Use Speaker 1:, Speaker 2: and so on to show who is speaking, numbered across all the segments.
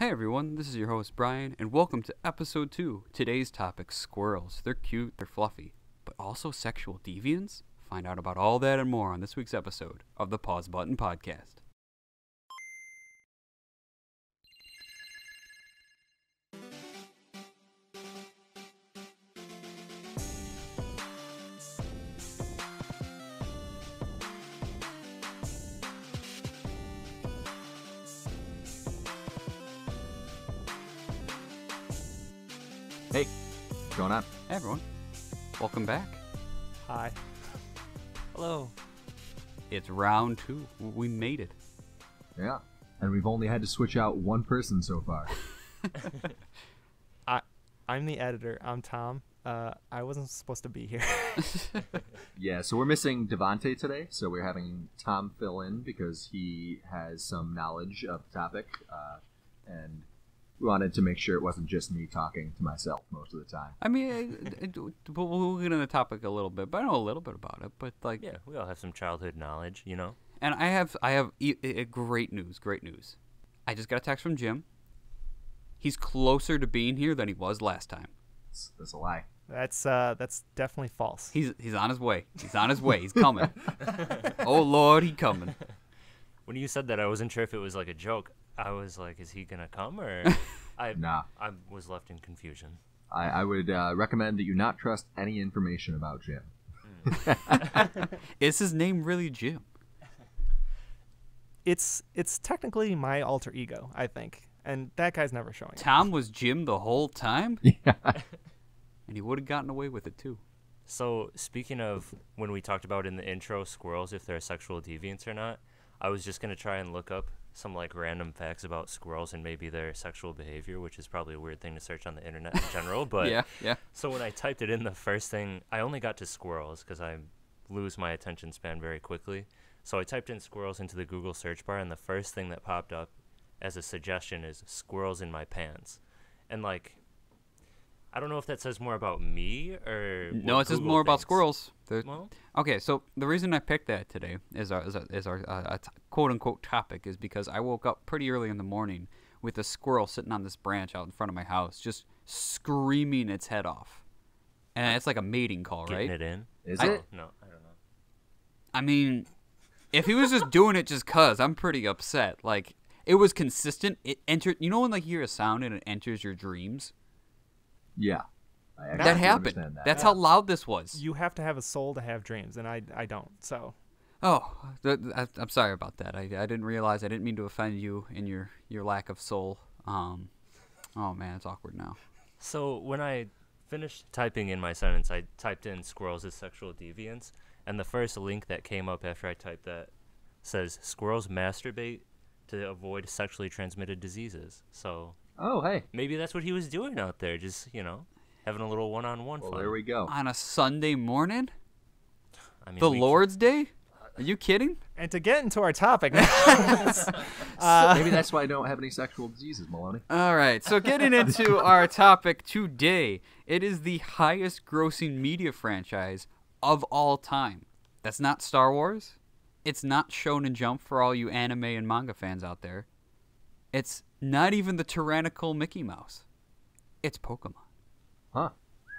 Speaker 1: Hey everyone, this is your host Brian, and welcome to episode 2. Today's topic, squirrels. They're cute, they're fluffy, but also sexual deviants? Find out about all that and more on this week's episode of the Pause Button Podcast.
Speaker 2: Hey, what's going on?
Speaker 1: Hey everyone, welcome back.
Speaker 3: Hi. Hello.
Speaker 1: It's round 2. We made it.
Speaker 2: Yeah, and we've only had to switch out one person so far.
Speaker 3: I'm the editor. I'm Tom. I wasn't supposed to be here.
Speaker 2: Yeah, so we're missing Devontae today, so we're having Tom fill in because he has some knowledge of the topic, and we wanted to make sure it wasn't just me talking to myself most of the time.
Speaker 1: I mean, we'll get into the topic a little bit, but I know a little bit about it. But like,
Speaker 4: Yeah, we all have some childhood knowledge, you know?
Speaker 1: and I have great news. I just got a text from Jim. He's closer to being here than he was last time.
Speaker 2: That's a lie.
Speaker 3: That's definitely false.
Speaker 1: He's on his way. He's on his way. He's coming. Oh Lord, he coming.
Speaker 4: When you said that, I wasn't sure if it was like a joke. I was like, is he gonna come? Or
Speaker 2: Nah.
Speaker 4: I was left in confusion.
Speaker 2: I would recommend that you not trust any information about Jim.
Speaker 1: Is his name really Jim?
Speaker 3: It's technically my alter ego, I think, and that guy's never showing.
Speaker 1: Tom was Jim the whole time?
Speaker 2: Yeah.
Speaker 1: And he would have gotten away with it too.
Speaker 4: So, speaking of when we talked about in the intro, squirrels, if they're sexual deviants or not, I was just gonna try and look up some like random facts about squirrels and maybe their sexual behavior, which is probably a weird thing to search on the internet in general. But
Speaker 1: Yeah.
Speaker 4: So when I typed it in, the first thing, I only got to squirrels because I lose my attention span very quickly. So I typed in squirrels into the Google search bar, and the first thing that popped up as a suggestion is squirrels in my pants. And like, I don't know if that says more about me or
Speaker 1: No,
Speaker 4: what
Speaker 1: it says
Speaker 4: Google
Speaker 1: more about
Speaker 4: thinks.
Speaker 1: squirrels.
Speaker 4: Well,
Speaker 1: Okay, so the reason I picked that today is our quote unquote topic is because I woke up pretty early in the morning with a squirrel sitting on this branch out in front of my house, just screaming its head off, and it's like a mating call,
Speaker 4: getting
Speaker 1: right?
Speaker 4: it in.
Speaker 2: Is
Speaker 1: I-
Speaker 2: it?
Speaker 4: No, I don't know.
Speaker 1: I mean, if he was just doing it just cause, I'm pretty upset. Like, it was consistent. It entered. You know when like you hear a sound and it enters your dreams?
Speaker 2: Yeah. I actually
Speaker 1: That
Speaker 2: do
Speaker 1: happened.
Speaker 2: understand that.
Speaker 1: That's how loud this was.
Speaker 3: You have to have a soul to have dreams, and I don't. So
Speaker 1: Oh, I'm sorry about that. I didn't realize. I didn't mean to offend you in your lack of soul. Oh man, it's awkward now.
Speaker 4: So when I finished typing in my sentence, I typed in squirrels as sexual deviants, and the first link that came up after I typed that says squirrels masturbate to avoid sexually transmitted diseases. So
Speaker 2: Oh, hey.
Speaker 4: maybe that's what he was doing out there, just, having a little one-on-one
Speaker 2: Well,
Speaker 4: fun.
Speaker 2: there we go.
Speaker 1: On a Sunday morning,
Speaker 4: I mean,
Speaker 1: the
Speaker 4: we-
Speaker 1: Lord's Day. Are you kidding?
Speaker 3: and to get into our topic,
Speaker 2: Maybe that's why I don't have any sexual diseases, Maloney.
Speaker 1: All right, so getting into our topic today, it is the highest grossing media franchise of all time. That's not Star Wars. It's not Shonen Jump for all you anime and manga fans out there. It's not even the tyrannical Mickey Mouse. It's Pokemon.
Speaker 2: Huh.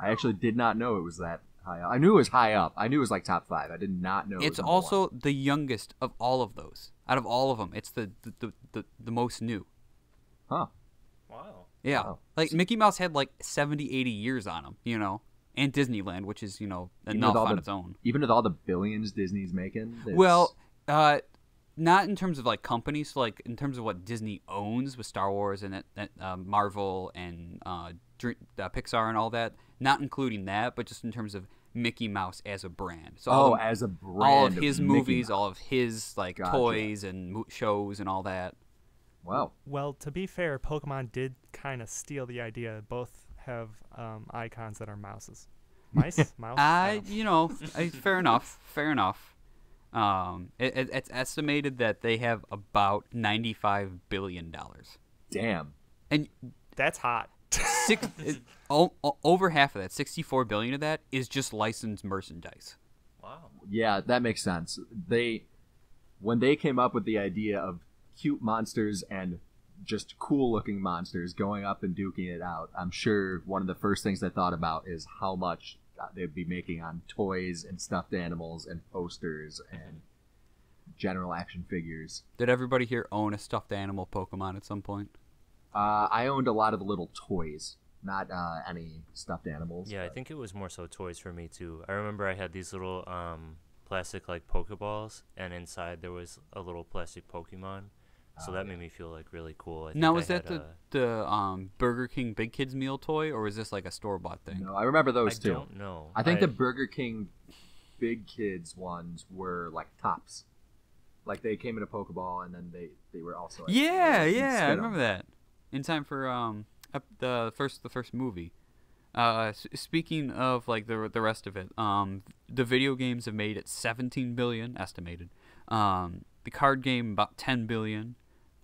Speaker 2: I actually did not know it was that high up. I knew it was high up. I knew it was like top 5. I did not know it
Speaker 1: It's
Speaker 2: was number
Speaker 1: also
Speaker 2: one.
Speaker 1: the youngest of all of those. Out of all of them, it's the most new.
Speaker 2: Huh.
Speaker 4: Wow.
Speaker 1: Yeah.
Speaker 2: Wow.
Speaker 1: Like Mickey Mouse had like 70, 80 years on him, and Disneyland, which is,
Speaker 2: Even
Speaker 1: enough
Speaker 2: with all
Speaker 1: on
Speaker 2: the-
Speaker 1: its own.
Speaker 2: Even with all the billions Disney's making? it's-
Speaker 1: Well, not in terms of like companies, like in terms of what Disney owns with Star Wars and Marvel and Pixar and all that. Not including that, but just in terms of Mickey Mouse as a brand. So
Speaker 2: as a brand.
Speaker 1: all of his
Speaker 2: Mickey
Speaker 1: movies,
Speaker 2: Mouse.
Speaker 1: all of his like
Speaker 2: Gotcha.
Speaker 1: toys and shows and all that.
Speaker 2: Wow.
Speaker 3: well, to be fair, Pokemon did kind of steal the idea. Both have icons that are mouses. Mouse. I don't know.
Speaker 1: Fair enough. Fair enough. It's estimated that they have about $95 billion,
Speaker 2: Damn.
Speaker 1: and
Speaker 3: That's hot.
Speaker 1: over half of that, 64 billion of that, is just licensed merchandise.
Speaker 4: Wow.
Speaker 2: Yeah, that makes sense. When they came up with the idea of cute monsters and just cool looking monsters going up and duking it out, I'm sure one of the first things I thought about is how much they'd be making on toys and stuffed animals and posters and general action figures.
Speaker 1: Did everybody here own a stuffed animal Pokemon at some point?
Speaker 2: I owned a lot of the little toys, not any stuffed animals.
Speaker 4: Yeah, I think it was more so toys for me too. I remember I had these little plastic like Pokeballs, and inside there was a little plastic Pokemon. So that made me feel like really cool.
Speaker 1: Now, was that the Burger King Big Kids meal toy, or was this like a store-bought thing?
Speaker 2: No, I remember those too.
Speaker 4: I don't know.
Speaker 2: I think the Burger King Big Kids ones were like tops. Like they came in a Pokeball, and then they were also. Like,
Speaker 1: yeah, I remember that. In time for the first movie. Speaking of like the rest of it, the video games have made it 17 billion estimated. The card game about 10 billion.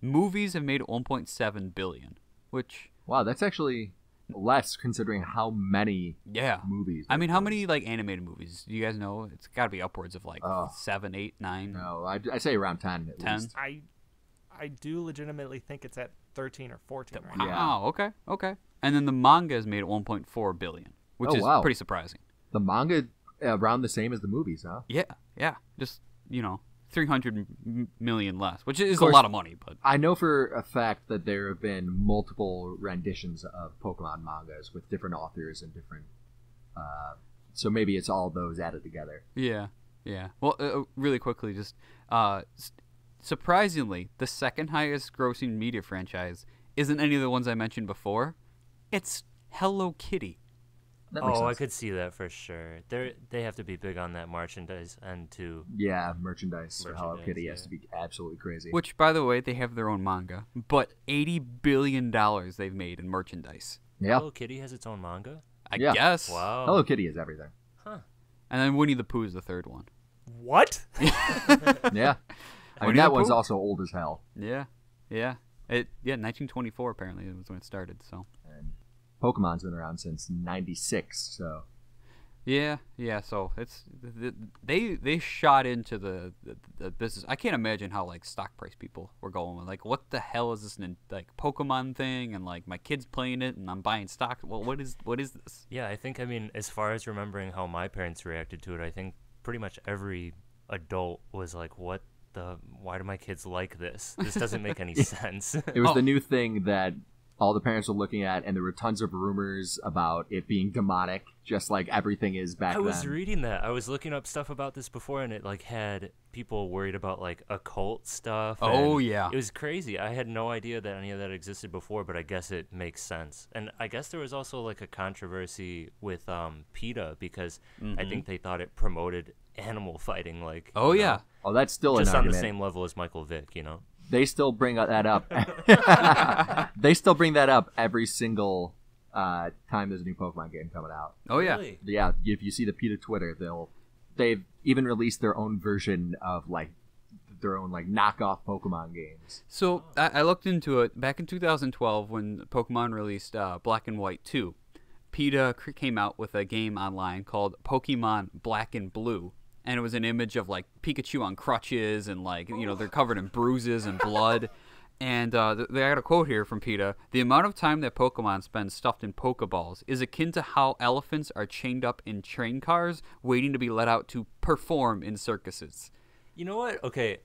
Speaker 1: Movies have made it 1.7 billion, which
Speaker 2: wow, that's actually less considering how many movies.
Speaker 1: I mean, how many like animated movies? Do you guys know? It's got to be upwards of like 7, 8, 9.
Speaker 2: No, I'd say around 10 at
Speaker 1: 10?
Speaker 2: least.
Speaker 3: I do legitimately think it's at 13 or 14 right
Speaker 1: now.
Speaker 3: now.
Speaker 1: Oh, okay. And then the manga has made it 1.4 billion, which is pretty surprising.
Speaker 2: The manga around the same as the movies, huh?
Speaker 1: Yeah. Just, 300 million less, which is a lot of money. But
Speaker 2: I know for a fact that there have been multiple renditions of Pokemon mangas with different authors and different. So maybe it's all those added together.
Speaker 1: Yeah. Well, really quickly, just surprisingly, the second highest grossing media franchise isn't any of the ones I mentioned before. It's Hello Kitty.
Speaker 4: I could see that for sure. They have to be big on that merchandise end too.
Speaker 2: Yeah, merchandise for Hello Kitty has to be absolutely crazy.
Speaker 1: Which, by the way, they have their own manga, but $80 billion they've made in merchandise.
Speaker 2: Yeah.
Speaker 4: Hello Kitty has its own manga?
Speaker 1: I guess.
Speaker 4: Wow.
Speaker 2: Hello Kitty is everything.
Speaker 4: Huh.
Speaker 1: And then Winnie the Pooh is the third one.
Speaker 3: What?
Speaker 2: Yeah. I mean, that one's also old as hell.
Speaker 1: Yeah. 1924 apparently was when it started. So.
Speaker 2: And Pokemon's been around since '96, so.
Speaker 1: Yeah. So it's they shot into the business. I can't imagine how like stock price people were going with like, what the hell is this like Pokemon thing, and like my kid's playing it and I'm buying stock. Well, what is this?
Speaker 4: Yeah, I think as far as remembering how my parents reacted to it, I think pretty much every adult was like, what? Why do my kids like this? This doesn't make any sense.
Speaker 2: It was the new thing that all the parents were looking at, and there were tons of rumors about it being demonic, just like everything is back then.
Speaker 4: I was reading that. I was looking up stuff about this before, and it like had people worried about like occult stuff.
Speaker 1: Oh, yeah.
Speaker 4: It was crazy. I had no idea that any of that existed before, but I guess it makes sense. And I guess there was also like a controversy with PETA, because I think they thought it promoted animal fighting. Like,
Speaker 1: yeah.
Speaker 2: Oh, that's still
Speaker 4: just
Speaker 2: an
Speaker 4: on
Speaker 2: argument.
Speaker 4: the same level as Michael Vick,
Speaker 2: They still bring that up. They still bring that up every single time there's a new Pokemon game coming out.
Speaker 1: Oh yeah,
Speaker 4: really?
Speaker 2: Yeah. If you see the PETA Twitter, they've even released their own version of like their own like knockoff Pokemon games.
Speaker 1: So I looked into it back in 2012 when Pokemon released Black and White 2. PETA came out with a game online called Pokemon Black and Blue. And it was an image of like Pikachu on crutches, and like they're covered in bruises and blood. And they got a quote here from PETA: "The amount of time that Pokemon spend stuffed in Pokeballs is akin to how elephants are chained up in train cars, waiting to be let out to perform in circuses."
Speaker 4: You know what? Okay,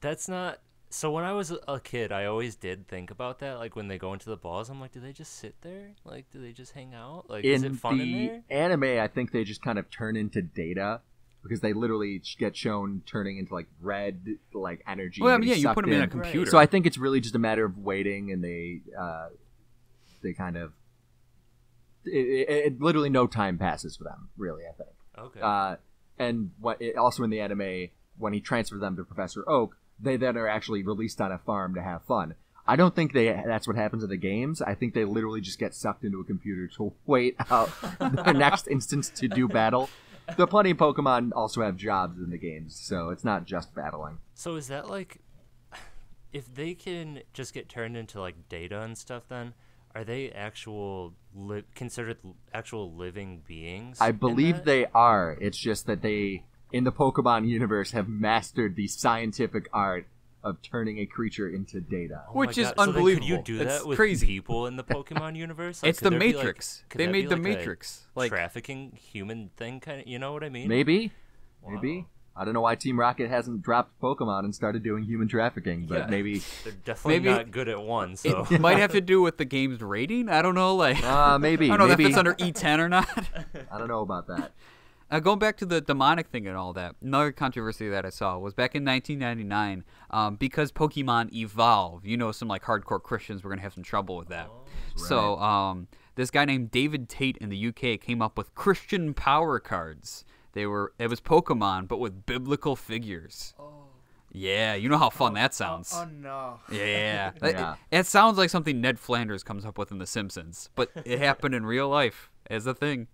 Speaker 4: that's not. So when I was a kid, I always did think about that. Like when they go into the balls, I'm like, do they just sit there? Like, do they just hang out? Like, is it fun in there?
Speaker 2: In the anime, I think they just kind of turn into data. Because they literally get shown turning into like red, like energy.
Speaker 1: Well, I mean, yeah, you put them in a computer.
Speaker 2: Right. So I think it's really just a matter of waiting, and they kind of it literally no time passes for them. Really, I think.
Speaker 4: Okay.
Speaker 2: And also in the anime, when he transfers them to Professor Oak, they then are actually released on a farm to have fun. I don't think that's what happens in the games. I think they literally just get sucked into a computer to wait out their next instance to do battle. There are plenty of Pokemon also have jobs in the games, so it's not just battling.
Speaker 4: So is that like, if they can just get turned into like data and stuff, then are they considered actual living beings?
Speaker 2: I believe they are. It's just that they, in the Pokemon universe, have mastered the scientific art of turning a creature into data.
Speaker 4: Oh
Speaker 1: Which
Speaker 4: my
Speaker 1: is
Speaker 4: God. So then
Speaker 1: unbelievable.
Speaker 4: could you do
Speaker 1: It's
Speaker 4: that with
Speaker 1: crazy.
Speaker 4: people in the Pokemon universe? Like,
Speaker 1: It's
Speaker 4: could
Speaker 1: the
Speaker 4: there be, like-
Speaker 1: Matrix.
Speaker 4: could
Speaker 1: They
Speaker 4: that
Speaker 1: made
Speaker 4: be,
Speaker 1: the
Speaker 4: like, a
Speaker 1: Matrix. Like
Speaker 4: trafficking human thing, kind of. You know what I mean?
Speaker 2: Maybe.
Speaker 4: Wow.
Speaker 2: Maybe. I don't know why Team Rocket hasn't dropped Pokemon and started doing human trafficking, but
Speaker 4: Yeah.
Speaker 2: maybe.
Speaker 4: They're definitely
Speaker 1: Maybe
Speaker 4: not good at one. So
Speaker 1: it might have to do with the game's rating. I don't know. Like
Speaker 2: Maybe.
Speaker 1: I don't know
Speaker 2: maybe.
Speaker 1: if it's under E10 or not.
Speaker 2: I don't know about that.
Speaker 1: Going back to the demonic thing and all that, another controversy that I saw was back in 1999, because Pokemon evolve. You know, some like hardcore Christians were gonna have some trouble with that. So this guy named David Tate in the UK came up with Christian power cards. It was Pokemon, but with biblical figures. Yeah, you know how fun that sounds.
Speaker 3: Oh no.
Speaker 1: Yeah.
Speaker 2: Yeah.
Speaker 1: It sounds like something Ned Flanders comes up with in The Simpsons, but it happened in real life as a thing.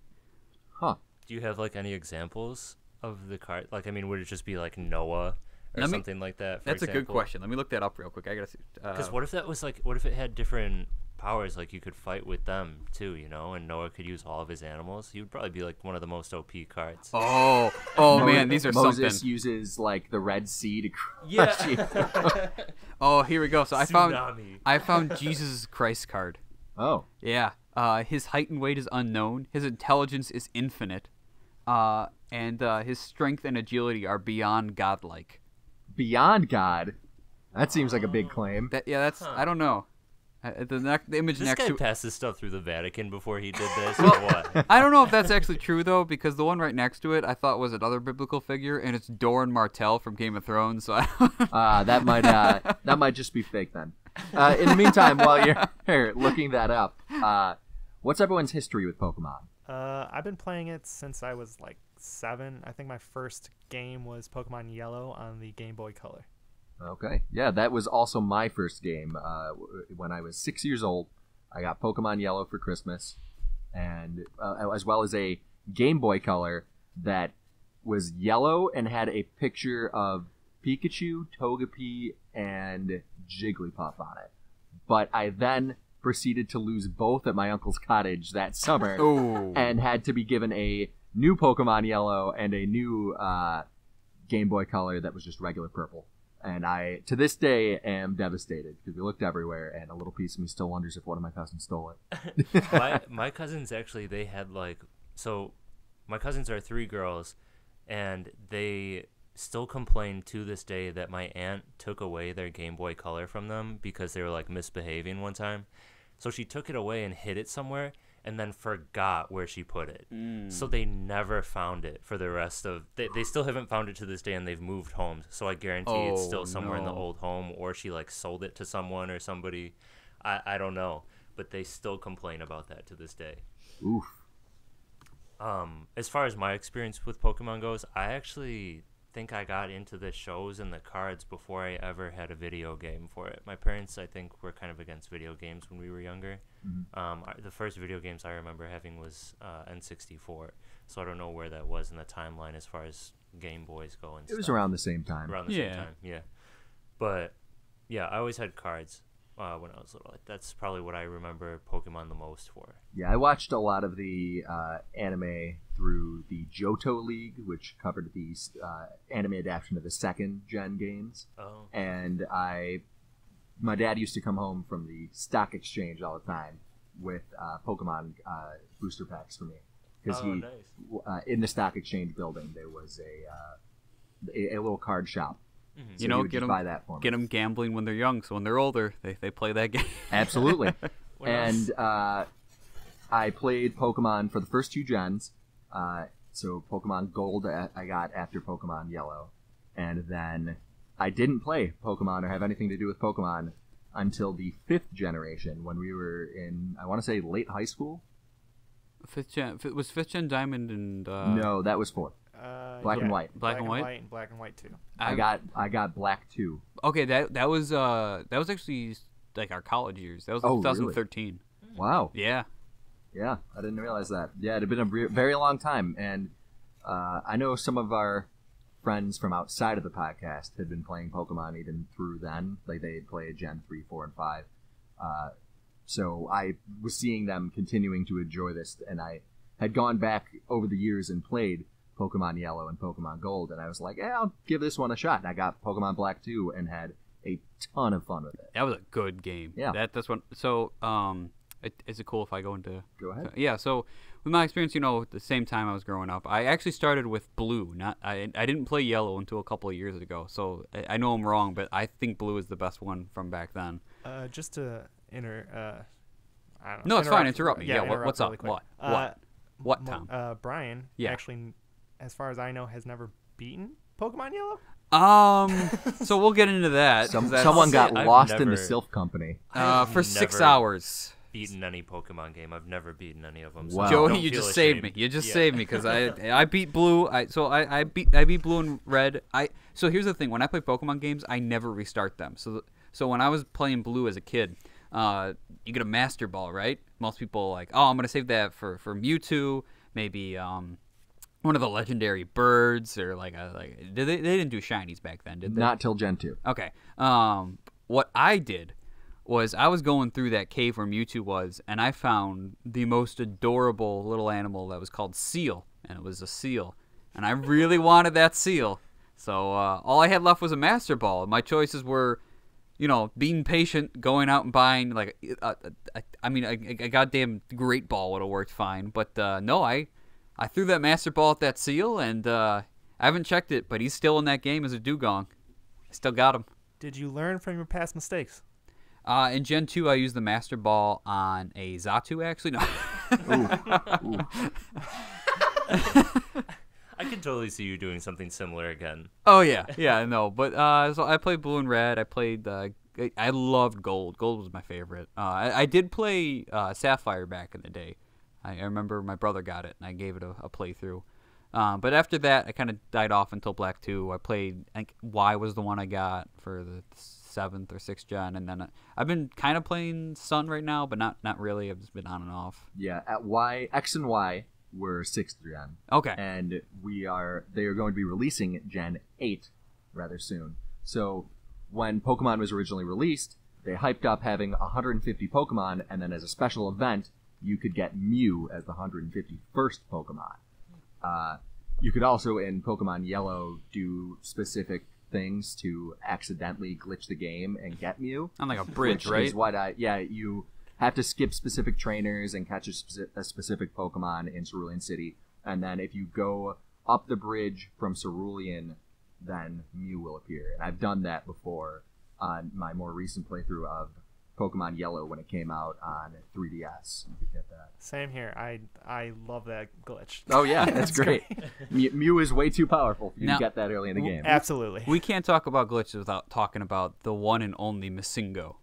Speaker 2: Huh.
Speaker 4: do you have like any examples of the card? Like, I mean, would it just be like Noah or something like that?
Speaker 1: That's a good question. Let me look that up real quick. I gotta see.
Speaker 4: Because what if that was like, what if it had different powers? Like you could fight with them too, you know, and Noah could use all of his animals. He would probably be like one of the most OP cards.
Speaker 1: Oh man, these are
Speaker 2: Moses
Speaker 1: something.
Speaker 2: uses like the Red Sea to crush you.
Speaker 1: Oh, here we go. So
Speaker 4: Tsunami.
Speaker 1: I found Jesus Christ card.
Speaker 2: Oh,
Speaker 1: Yeah. His height and weight is unknown. His intelligence is infinite. And his strength and agility are beyond godlike.
Speaker 2: beyond God. That seems like a big claim.
Speaker 1: That's I don't know. The image
Speaker 4: This
Speaker 1: next
Speaker 4: guy
Speaker 1: to
Speaker 4: passed this stuff through the Vatican before he did this, or what?
Speaker 1: I don't know if that's actually true though, because the one right next to it I thought was another biblical figure, and it's Doran Martell from Game of Thrones. So
Speaker 2: That might just be fake then. In the meantime, while you're looking that up, what's everyone's history with Pokemon?
Speaker 3: I've been playing it since I was like 7. I think my first game was Pokemon Yellow on the Game Boy Color.
Speaker 2: Okay, yeah, that was also my first game. When I was 6 years old, I got Pokemon Yellow for Christmas, and as well as a Game Boy Color that was yellow and had a picture of Pikachu, Togepi, and Jigglypuff on it. But I then proceeded to lose both at my uncle's cottage that summer, and had to be given a new Pokemon Yellow and a new Game Boy Color that was just regular purple. And I, to this day, am devastated because we looked everywhere, and a little piece of me still wonders if one of my cousins stole it.
Speaker 4: my cousins actually, they had like, so my cousins are 3 girls, and they still complain to this day that my aunt took away their Game Boy Color from them because they were like misbehaving one time. So she took it away and hid it somewhere, and then forgot where she put it. So they never found it for the rest of... They still haven't found it to this day, and they've moved homes. So I guarantee it's still somewhere in the old home, or she like sold it to someone or somebody. I don't know. But they still complain about that to this day.
Speaker 2: Oof.
Speaker 4: As far as my experience with Pokemon goes, I actually think I got into the shows and the cards before I ever had a video game for it. My parents, I think, were kind of against video games when we were younger. The first video games I remember having was N64, so I don't know where that was in the timeline as far as Game Boys go and
Speaker 2: It was
Speaker 4: stuff.
Speaker 2: around the same time.
Speaker 4: Around the same time, yeah. But yeah, I always had cards when I was little. That's probably what I remember Pokemon the most for.
Speaker 2: Yeah, I watched a lot of the anime through the Johto League, which covered the anime adaptation of the second gen games.
Speaker 4: Oh.
Speaker 2: And my dad used to come home from the stock exchange all the time with Pokemon booster packs for me. Because
Speaker 4: nice.
Speaker 2: In the stock exchange building, there was a little card shop.
Speaker 4: Mm-hmm.
Speaker 2: So he would just buy that for me.
Speaker 1: Get them gambling when they're young, so when they're older, they play that game.
Speaker 2: Absolutely. And I played Pokemon for the first 2 gens. So Pokemon Gold I got after Pokemon Yellow. And then I didn't play Pokemon or have anything to do with Pokemon until the 5th generation when we were in, I want to say, late high school.
Speaker 1: Was 5th gen Diamond and...
Speaker 2: No, that was 4th. Black and White.
Speaker 1: Black and White?
Speaker 3: And Black and White too.
Speaker 2: I got Black 2.
Speaker 1: Okay, that was actually like our college years. That was 2013.
Speaker 2: Really? Wow.
Speaker 1: Yeah.
Speaker 2: Yeah, I didn't realize that. Yeah, it had been a very long time, and I know some of our friends from outside of the podcast had been playing Pokemon even through then. Like they played Gen 3, 4, and 5. So I was seeing them continuing to enjoy this, and I had gone back over the years and played Pokemon Yellow and Pokemon Gold, and I was like, I'll give this one a shot. And I got Pokemon Black 2 and had a ton of fun with it.
Speaker 1: That was a good game.
Speaker 2: Yeah.
Speaker 1: That's what. So, is it cool if I go into?
Speaker 2: Go ahead.
Speaker 1: Yeah. So, with my experience, at the same time I was growing up, I actually started with blue. I didn't play yellow until a couple of years ago. So I know I'm wrong, but I think blue is the best one from back then.
Speaker 3: Just to I don't know.
Speaker 1: No, it's fine. Interrupt me. Yeah. What's up?
Speaker 3: Really
Speaker 1: What, Tom?
Speaker 3: Brian.
Speaker 1: Yeah.
Speaker 3: Actually, as far as I know, has never beaten Pokemon Yellow.
Speaker 1: So we'll get into that.
Speaker 2: Someone got lost in the Sylph Company.
Speaker 1: For 6 hours.
Speaker 4: Beaten any Pokemon game. I've never beaten any of them.
Speaker 2: Wow.
Speaker 4: So
Speaker 1: Joey, you just saved me. You just saved me because I beat blue. I beat blue and red. So here's the thing: when I play Pokemon games, I never restart them. So when I was playing blue as a kid, you get a Master Ball, right? Most people are like, oh, I'm gonna save that for Mewtwo, maybe one of the legendary birds, or they didn't do shinies back then, did they?
Speaker 2: Not till Gen 2.
Speaker 1: Okay. What I did was I was going through that cave where Mewtwo was, and I found the most adorable little animal that was called Seal, and it was a seal, and I really wanted that seal. So all I had left was a Master Ball. My choices were, being patient, going out and buying a goddamn Great Ball would have worked fine, but no, I threw that Master Ball at that seal, and I haven't checked it, but he's still in that game as a Dugong. I still got him.
Speaker 3: Did you learn from your past mistakes?
Speaker 1: In Gen 2, I used the Master Ball on a Xatu, actually. No.
Speaker 2: Ooh.
Speaker 4: I can totally see you doing something similar again.
Speaker 1: Oh, yeah, no. But so I played Blue and Red. I loved Gold. Gold was my favorite. I did play Sapphire back in the day. I remember my brother got it, and I gave it a playthrough. But after that, I kind of died off until Black 2. I played, I think Y was the one I got for the 7th or 6th gen, and then I've been kind of playing Sun right now, but not really. I've just been on and off.
Speaker 2: Yeah, at X and Y were 6th gen.
Speaker 1: Okay.
Speaker 2: And they are going to be releasing Gen 8 rather soon. So when Pokemon was originally released, they hyped up having 150 Pokemon, and then as a special event, you could get Mew as the 151st Pokemon. You could also, in Pokemon Yellow, do specific things to accidentally glitch the game and get Mew.
Speaker 1: On like a bridge,
Speaker 2: which
Speaker 1: right?
Speaker 2: Is what you have to skip specific trainers and catch a specific Pokemon in Cerulean City. And then if you go up the bridge from Cerulean, then Mew will appear. And I've done that before on my more recent playthrough of Pokemon Yellow when it came out on 3DS. You could get that.
Speaker 3: Same here. I love that glitch.
Speaker 2: Oh yeah, that's great. Mew is way too powerful for you to get that early in the game.
Speaker 3: Absolutely.
Speaker 1: We can't talk about glitches without talking about the one and only Missingo.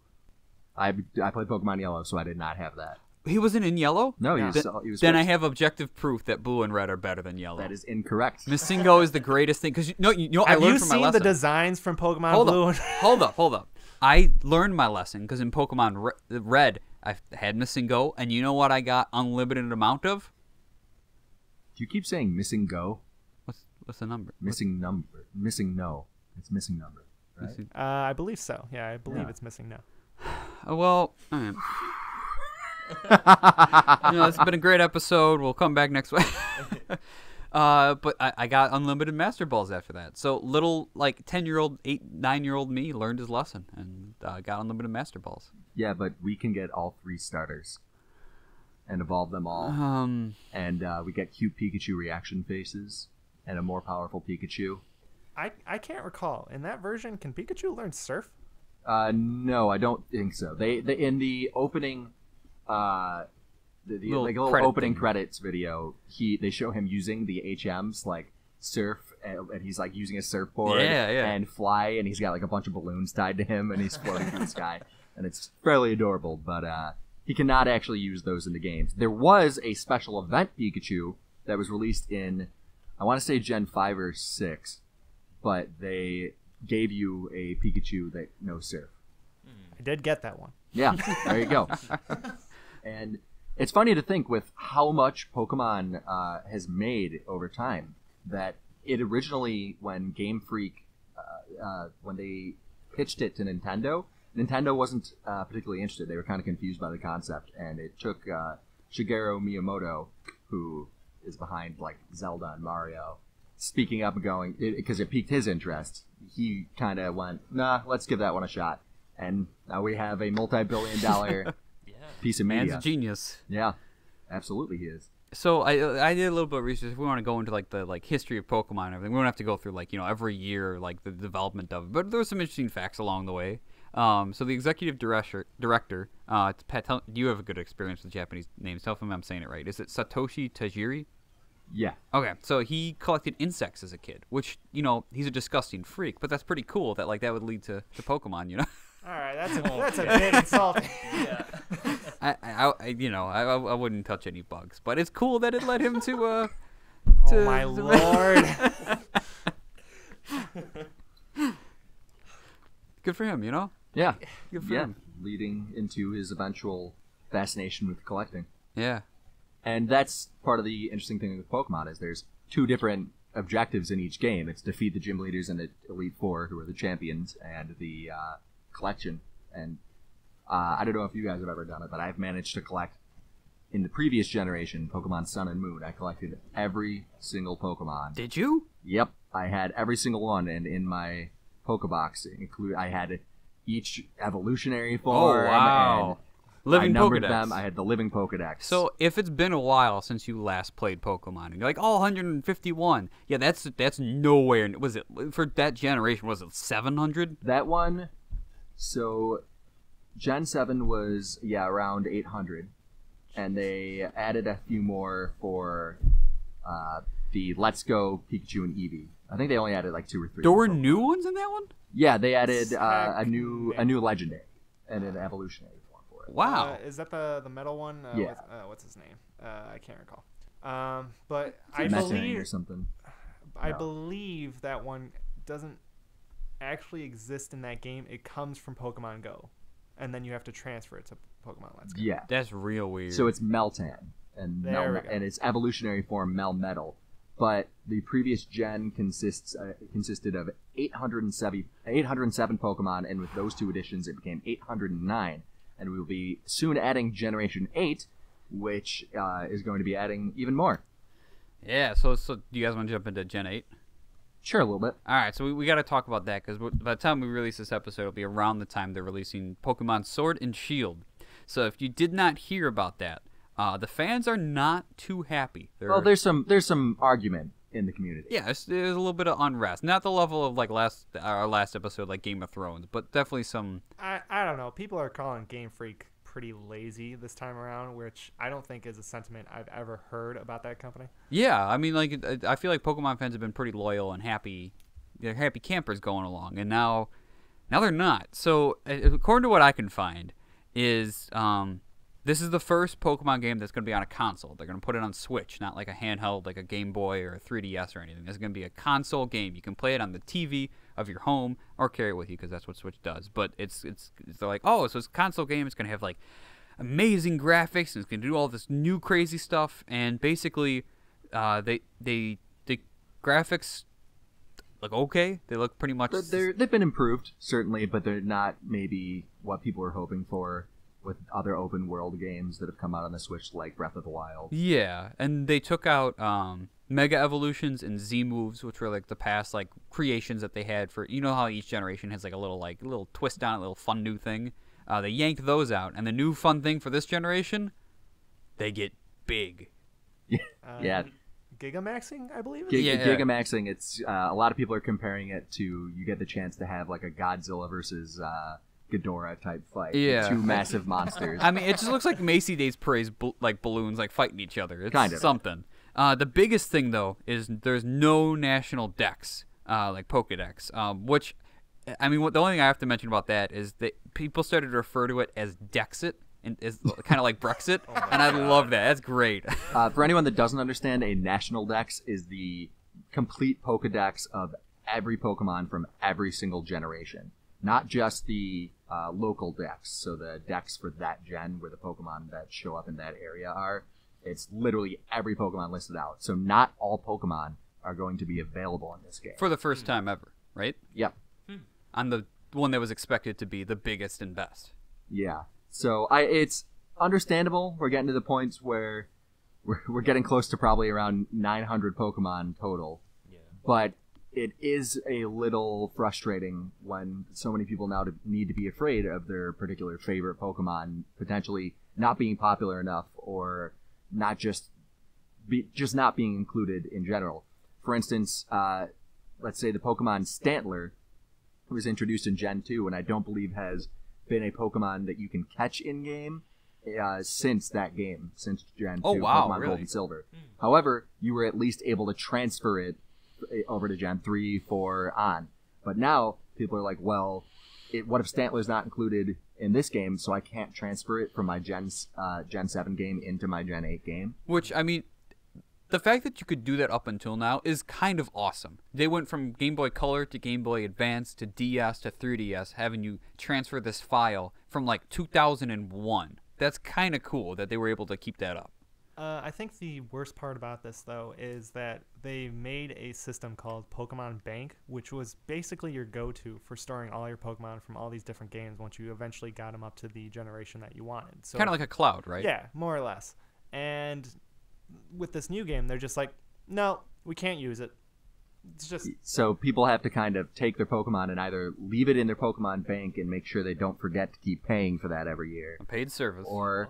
Speaker 2: I played Pokemon Yellow, so I did not have that.
Speaker 1: He wasn't in Yellow?
Speaker 2: No, he was
Speaker 1: Then
Speaker 2: first.
Speaker 1: I have objective proof that Blue and Red are better than Yellow.
Speaker 2: That is incorrect.
Speaker 1: Missingo is the greatest thing because I learned from my lesson.
Speaker 3: Have you seen the designs from Pokemon Blue?
Speaker 1: Hold up. I learned my lesson because in Pokemon Red, I had Missingo, and you know what I got unlimited amount of?
Speaker 2: Do you keep saying missing go?
Speaker 1: What's the number?
Speaker 2: Missing number. Missing no. It's missing number. Right?
Speaker 3: I believe so. Yeah, I believe it's missing now.
Speaker 1: Well, it's been a great episode. We'll come back next week. But I got unlimited Master Balls after that. So little 10-year-old, 9-year-old me learned his lesson and got unlimited Master Balls.
Speaker 2: Yeah, but we can get all 3 starters and evolve them all. And we get cute Pikachu reaction faces and a more powerful Pikachu.
Speaker 3: I can't recall. In that version, can Pikachu learn Surf?
Speaker 2: No, I don't think so. They in the opening the little opening credits video, they show him using the HMs like surf, and he's like using a surfboard and fly, and he's got like a bunch of balloons tied to him, and he's floating through the sky, and it's fairly adorable. But he cannot actually use those in the games. There was a special event Pikachu that was released in, I want to say Gen 5 or 6, but they gave you a Pikachu that knows surf.
Speaker 3: I did get that one.
Speaker 2: Yeah, there you go. And it's funny to think with how much Pokemon has made over time that it originally, when Game Freak, when they pitched it to Nintendo wasn't particularly interested. They were kind of confused by the concept, and it took Shigeru Miyamoto, who is behind like Zelda and Mario, speaking up and going, because it piqued his interest. he kind of went, nah, let's give that one a shot. And now we have a multi-billion-dollar piece of media.
Speaker 1: Man's a genius.
Speaker 2: Yeah, absolutely he is.
Speaker 1: So I did a little bit of research. If we want to go into like the history of Pokemon and everything, we don't have to go through like every year like the development of it. But there were some interesting facts along the way. So the executive director, it's Pat. You have a good experience with Japanese names. Tell me I'm saying it right. Is it Satoshi Tajiri?
Speaker 2: Yeah.
Speaker 1: Okay, so he collected insects as a kid, which he's a disgusting freak. But that's pretty cool that that would lead to Pokemon.
Speaker 3: All right, that's a bit insulting.
Speaker 4: Yeah.
Speaker 1: I wouldn't touch any bugs, but it's cool that it led him to
Speaker 3: Oh my lord!
Speaker 1: Good for him,
Speaker 2: Yeah.
Speaker 1: Good for him.
Speaker 2: Leading into his eventual fascination with collecting.
Speaker 1: Yeah.
Speaker 2: And that's part of the interesting thing with Pokemon is there's 2 different objectives in each game. It's defeat the gym leaders and the Elite Four, who are the champions, and the collection. And I don't know if you guys have ever done it, but I've managed to collect, in the previous generation, Pokemon Sun and Moon, I collected every single Pokemon.
Speaker 1: Did you?
Speaker 2: Yep, I had every single one, and in my Pokebox, I had each evolutionary form.
Speaker 1: Oh, wow.
Speaker 2: And
Speaker 1: Living
Speaker 2: I numbered
Speaker 1: Pokedex.
Speaker 2: them. I had the living Pokedex.
Speaker 1: So if it's been a while since you last played Pokemon, and you're like, 151. Yeah, that's nowhere. Was it for that generation? Was it 700?
Speaker 2: That one, so Gen 7 was around 800, and they added a few more for the Let's Go Pikachu and Eevee. I think they only added like 2 or 3.
Speaker 1: There were new ones in that one?
Speaker 2: Yeah, they added a new legendary and an evolutionary form for it.
Speaker 1: Wow.
Speaker 3: Is that the metal one?
Speaker 2: Yeah.
Speaker 3: With, what's his name? I can't recall. But I
Speaker 2: Metang
Speaker 3: believe
Speaker 2: or something.
Speaker 3: I
Speaker 2: No.
Speaker 3: believe that one doesn't actually exist in that game. It comes from Pokemon Go, and then you have to transfer it to Pokemon Let's Go.
Speaker 2: Yeah.
Speaker 1: That's real weird.
Speaker 2: So it's Meltan and
Speaker 3: There we go.
Speaker 2: and its evolutionary form Melmetal. But the previous gen consisted of 807 Pokemon, and with those 2 additions, it became 809. And we will be soon adding Generation 8, which is going to be adding even more.
Speaker 1: Yeah, so do you guys want to jump into Gen 8?
Speaker 2: Sure, a little bit.
Speaker 1: All right, so we got to talk about that, because by the time we release this episode, it'll be around the time they're releasing Pokemon Sword and Shield. So if you did not hear about that, the fans are not too happy.
Speaker 2: Well, there's some argument in the community.
Speaker 1: Yeah, there's a little bit of unrest. Not the level of like our last episode, like Game of Thrones, but definitely some.
Speaker 3: I don't know. People are calling Game Freak pretty lazy this time around, which I don't think is a sentiment I've ever heard about that company.
Speaker 1: Yeah, I mean, like I feel like Pokemon fans have been pretty loyal and happy. They're happy campers going along, and now they're not. So according to what I can find, is this is the first Pokemon game that's going to be on a console. They're going to put it on Switch, not like a handheld, like a Game Boy or a 3DS or anything. It's going to be a console game. You can play it on the TV of your home or carry it with you because that's what Switch does. But they're like, so it's a console game. It's going to have like amazing graphics and it's going to do all this new crazy stuff. And basically, the graphics look okay. They look pretty much.
Speaker 2: They've been improved certainly, but they're not maybe what people are hoping for with other open world games that have come out on the Switch, like Breath of the Wild.
Speaker 1: Yeah, and they took out Mega Evolutions and Z Moves, which were like the past like creations that they had for how each generation has like a little twist on it, a little fun new thing. They yanked those out, and the new fun thing for this generation, they get big.
Speaker 2: Yeah.
Speaker 3: Gigamaxing, I believe.
Speaker 2: Gigamaxing. It's a lot of people are comparing it to you get the chance to have like a Godzilla versus Ghidorah type fight.
Speaker 1: Yeah.
Speaker 2: 2 massive monsters.
Speaker 1: I mean, it just looks like Macy Day's Parade like balloons like fighting each other. It's
Speaker 2: kind of
Speaker 1: something. The biggest thing though is there's no national dex like Pokedex, which I mean, the only thing I have to mention about that is that people started to refer to it as Dexit. And is kind of like Brexit, and I love that. That's great.
Speaker 2: For anyone that doesn't understand, a national dex is the complete Pokedex of every Pokemon from every single generation, not just the local dex. So the dex for that gen, where the Pokemon that show up in that area are, it's literally every Pokemon listed out. So not all Pokemon are going to be available in this game
Speaker 1: For the first time ever, right?
Speaker 2: Yep.
Speaker 1: On the one that was expected to be the biggest and best.
Speaker 2: Yeah. So it's understandable. We're getting to the points where we're getting close to probably around 900 Pokemon total.
Speaker 4: Yeah.
Speaker 2: But it is a little frustrating when so many people now need to be afraid of their particular favorite Pokemon potentially not being popular enough, or not just not being included in general. For instance, let's say the Pokemon Stantler was introduced in Gen 2, and I don't believe has been a Pokemon that you can catch in-game since that game, since Gen 2, Pokemon
Speaker 1: really?
Speaker 2: Gold and Silver. However, you were at least able to transfer it over to Gen 3, 4, on. But now, people are like, well, what if Stantler's not included in this game, so I can't transfer it from my Gen 7 game into my Gen 8 game?
Speaker 1: Which, I mean, the fact that you could do that up until now is kind of awesome. They went from Game Boy Color to Game Boy Advance to DS to 3DS, having you transfer this file from like 2001. That's kind of cool that they were able to keep that up.
Speaker 3: I think the worst part about this, though, is that they made a system called Pokemon Bank, which was basically your go-to for storing all your Pokemon from all these different games once you eventually got them up to the generation that you wanted. So
Speaker 1: kind of like a cloud, right?
Speaker 3: Yeah, more or less. And with this new game, they're just like, no, we can't use it. It's just
Speaker 2: so people have to kind of take their Pokemon and either leave it in their Pokemon Bank and make sure they don't forget to keep paying for that every year,
Speaker 1: a paid service,
Speaker 2: or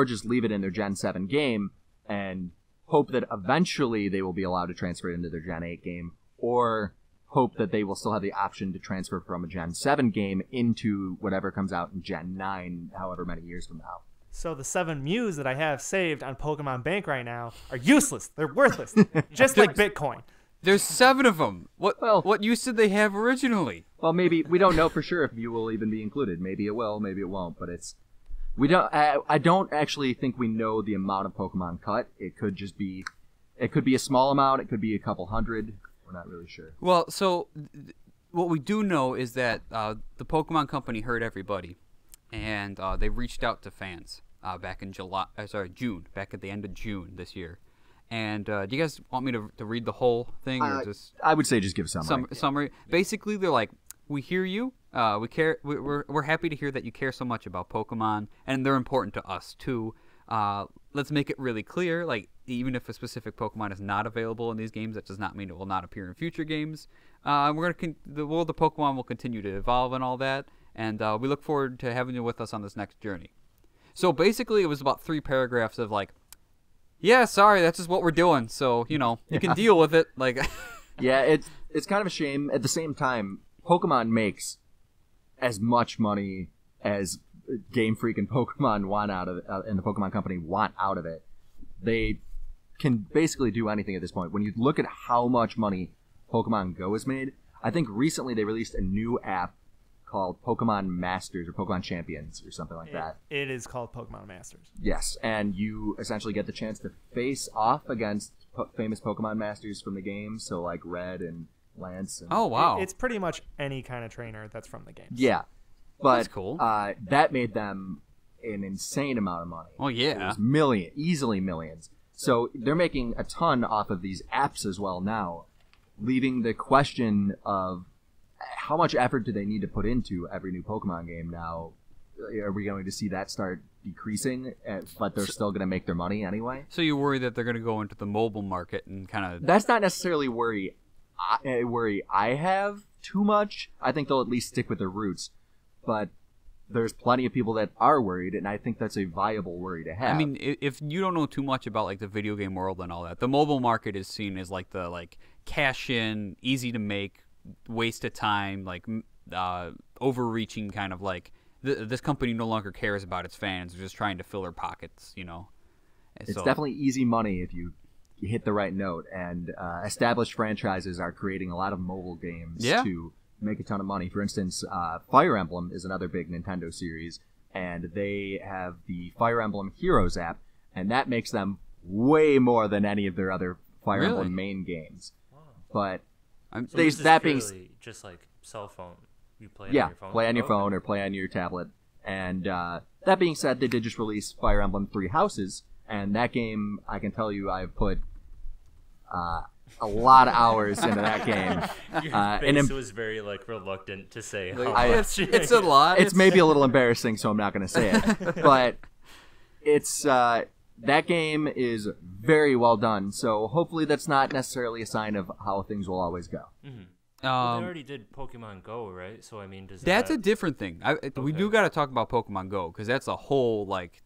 Speaker 2: just leave it in their Gen 7 game and hope that eventually they will be allowed to transfer it into their Gen 8 game, or hope that they will still have the option to transfer from a Gen 7 game into whatever comes out in Gen 9, however many years from now.
Speaker 3: So the 7 Mews that I have saved on Pokemon Bank right now are useless. They're worthless, just like Bitcoin.
Speaker 1: There's 7 of them. What use did they have originally?
Speaker 2: Well, maybe we don't know for sure if Mew will even be included. Maybe it will, maybe it won't. But we don't. I don't actually think we know the amount of Pokemon cut. It could just be, it could be a small amount. It could be a couple hundred. We're not really sure.
Speaker 1: Well, so what we do know is that the Pokemon Company heard everybody, and they reached out to fans back in June, back at the end of June this year. And do you guys want me to read the whole thing? Or just
Speaker 2: I would say just give a summary.
Speaker 1: Summary. Basically, they're like, we hear you. We care. We're happy to hear that you care so much about Pokemon, and they're important to us too. Let's make it really clear. Like, even if a specific Pokemon is not available in these games, that does not mean it will not appear in future games. The world of Pokemon will continue to evolve and all that, and we look forward to having you with us on this next journey. So basically, it was about 3 paragraphs of like, yeah, sorry, that's just what we're doing. So, you can deal with it. Like,
Speaker 2: yeah, it's kind of a shame. At the same time, Pokemon makes as much money as Game Freak and Pokemon want out of it, and the Pokemon Company want out of it. They can basically do anything at this point. When you look at how much money Pokemon Go has made, I think recently they released a new app called Pokemon Masters or Pokemon Champions or something like that.
Speaker 3: It is called Pokemon Masters.
Speaker 2: Yes, and you essentially get the chance to face off against famous Pokemon Masters from the game, so like Red and Lance. And
Speaker 1: oh, wow.
Speaker 3: It's pretty much any kind of trainer that's from the game.
Speaker 2: Yeah, but
Speaker 1: that's cool.
Speaker 2: That made them an insane amount of money.
Speaker 1: Oh, yeah.
Speaker 2: It was easily millions. So they're making a ton off of these apps as well now, leaving the question of how much effort do they need to put into every new Pokemon game now? Are we going to see that start decreasing, but they're still going to make their money anyway?
Speaker 1: So you worry that they're going to go into the mobile market and kind of...
Speaker 2: That's not necessarily worry I have too much. I think they'll at least stick with their roots. But there's plenty of people that are worried, and I think that's a viable worry to have.
Speaker 1: I mean, if you don't know too much about like the video game world and all that, the mobile market is seen as like the cash in, easy to make, waste of time, like overreaching kind of like this company no longer cares about its fans. They're just trying to fill their pockets,
Speaker 2: It's definitely easy money if you hit the right note, and established franchises are creating a lot of mobile games to make a ton of money. For instance, Fire Emblem is another big Nintendo series, and they have the Fire Emblem Heroes app, and that makes them way more than any of their other Fire Emblem main games.
Speaker 4: Wow.
Speaker 2: But
Speaker 4: so that being just like cell phone, you play on your phone.
Speaker 2: Play on your phone or play on your tablet. And that being said, they did just release Fire Emblem 3 Houses, and that game, I can tell you, I've put a lot of hours into that game.
Speaker 4: Your face was very reluctant to say how much.
Speaker 1: It's a lot.
Speaker 2: It's maybe a little embarrassing, so I'm not going to say it. But it's that game is very well done. So hopefully that's not necessarily a sign of how things will always go.
Speaker 4: Mm-hmm. Well, they already did Pokemon Go, right? So I mean, does
Speaker 1: that's
Speaker 4: that...
Speaker 1: a different thing. We do got to talk about Pokemon Go because that's a whole like,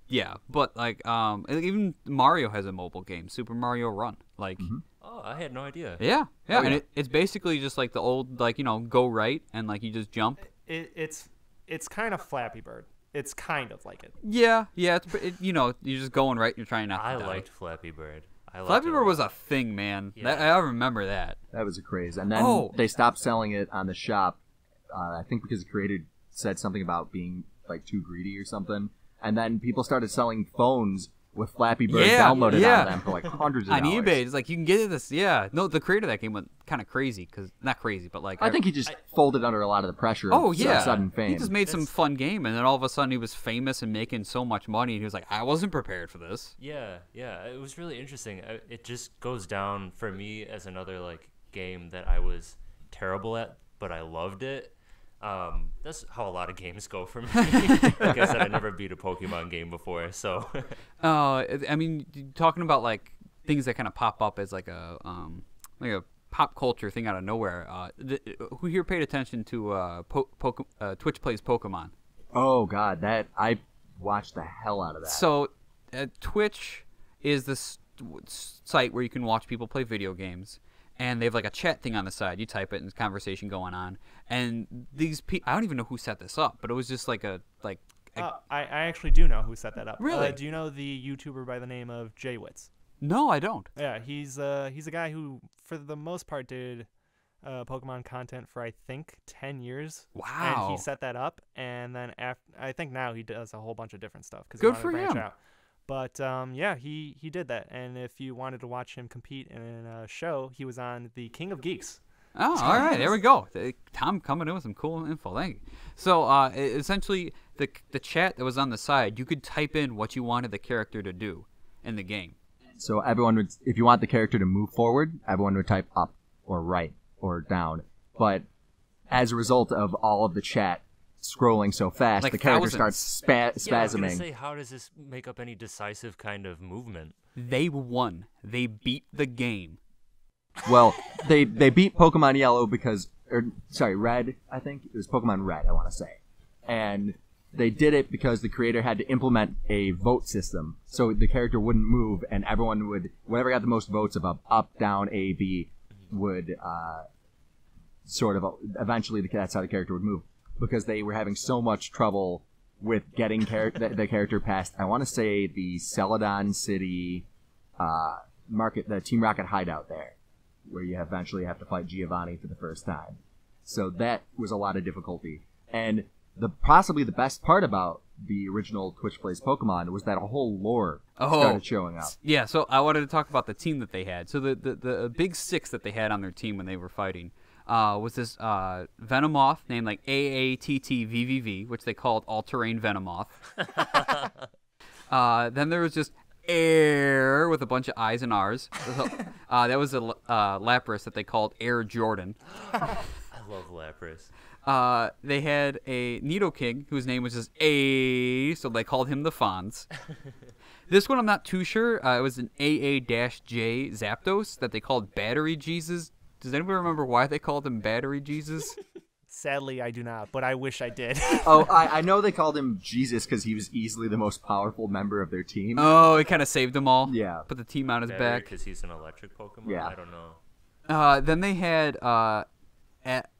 Speaker 1: yeah. But like, even Mario has a mobile game, Super Mario Run. Like,
Speaker 4: Oh, I had no idea.
Speaker 1: yeah, and it's basically just like the old like go right and like you just jump.
Speaker 3: It's kind of Flappy Bird. It's kind of like it.
Speaker 1: Yeah, you're just going right. You're trying not.
Speaker 4: I
Speaker 1: to die.
Speaker 4: liked Flappy Bird.
Speaker 1: Flappy Bird was a thing, man.
Speaker 4: Yeah.
Speaker 1: I remember that.
Speaker 2: That was a craze. And then they stopped selling it on the shop, I think because the creator said something about being like too greedy or something. And then people started selling phones with Flappy Bird downloaded on them for like hundreds of
Speaker 1: on
Speaker 2: dollars.
Speaker 1: eBay. It's like you can get this. Yeah, no, the creator of that game went kind of crazy because not crazy, but like
Speaker 2: I think he just folded under a lot of the pressure of sudden fame.
Speaker 1: He just made some fun game, and then all of a sudden he was famous and making so much money, and he was like, I wasn't prepared for this.
Speaker 4: Yeah, it was really interesting. It just goes down for me as another like game that I was terrible at, but I loved it. That's how a lot of games go for me. Like I said, I never beat a Pokemon game before, so.
Speaker 1: I mean, talking about like things that kind of pop up as like a pop culture thing out of nowhere. Who here paid attention to Twitch Plays Pokemon?
Speaker 2: Oh God, that I watched the hell out of that.
Speaker 1: So, Twitch is this site where you can watch people play video games. And they have like a chat thing on the side. You type it and there's conversation going on. And these people, I don't even know who set this up, but it was just like I
Speaker 3: actually do know who set that up.
Speaker 1: Really?
Speaker 3: Do you know the YouTuber by the name of Jaywitz?
Speaker 1: No, I don't.
Speaker 3: Yeah, he's a guy who, for the most part, did Pokemon content for I think 10 years.
Speaker 1: Wow.
Speaker 3: And he set that up, and then I think now he does a whole bunch of different stuff because
Speaker 1: Good
Speaker 3: he
Speaker 1: for
Speaker 3: wanted to branch
Speaker 1: him.
Speaker 3: out. But he did that, and if you wanted to watch him compete in a show, he was on the King of Geeks.
Speaker 1: Oh, all right, there we go. Tom coming in with some cool info. Thank you. So essentially, the chat that was on the side, you could type in what you wanted the character to do in the game.
Speaker 2: So everyone would, if you want the character to move forward, everyone would type up or right or down. But as a result of all of the chat scrolling so fast,
Speaker 1: Like
Speaker 2: the character
Speaker 1: thousands.
Speaker 2: starts
Speaker 4: Yeah, I was gonna
Speaker 2: spasming.
Speaker 4: say, how does this make up any decisive kind of movement?
Speaker 1: They won. They beat the game.
Speaker 2: Well, they beat Pokemon Yellow because, Red. I think it was Pokemon Red. I want to say, and they did it because the creator had to implement a vote system, so the character wouldn't move, and everyone would, whatever got the most votes of up, down, A, B, would sort of eventually that's how the character would move, because they were having so much trouble with getting the character past. I want to say the Celadon City market, the Team Rocket hideout there, where you eventually have to fight Giovanni for the first time. So that was a lot of difficulty. And possibly the best part about the original Twitch Plays Pokemon was that a whole lore started showing up.
Speaker 1: Yeah, so I wanted to talk about the team that they had. So the big six that they had on their team when they were fighting was this Venomoth named like AATTVVV, which they called All-Terrain Venomoth. Then there was just Air with a bunch of I's and R's. That was a Lapras that they called Air Jordan.
Speaker 4: I love Lapras.
Speaker 1: They had a Nidoking whose name was just A, so they called him the Fonz. This one I'm not too sure. It was an AA-J Zapdos that they called Battery Jesus. Does anybody remember why they called him Battery Jesus?
Speaker 3: Sadly, I do not, but I wish I did.
Speaker 2: Oh, I know they called him Jesus because he was easily the most powerful member of their team.
Speaker 1: Oh, he kind of saved them all.
Speaker 2: Yeah.
Speaker 1: Put the team on his
Speaker 4: Battery,
Speaker 1: back.
Speaker 4: because he's an electric Pokemon?
Speaker 2: Yeah.
Speaker 4: I don't know.
Speaker 1: Then they had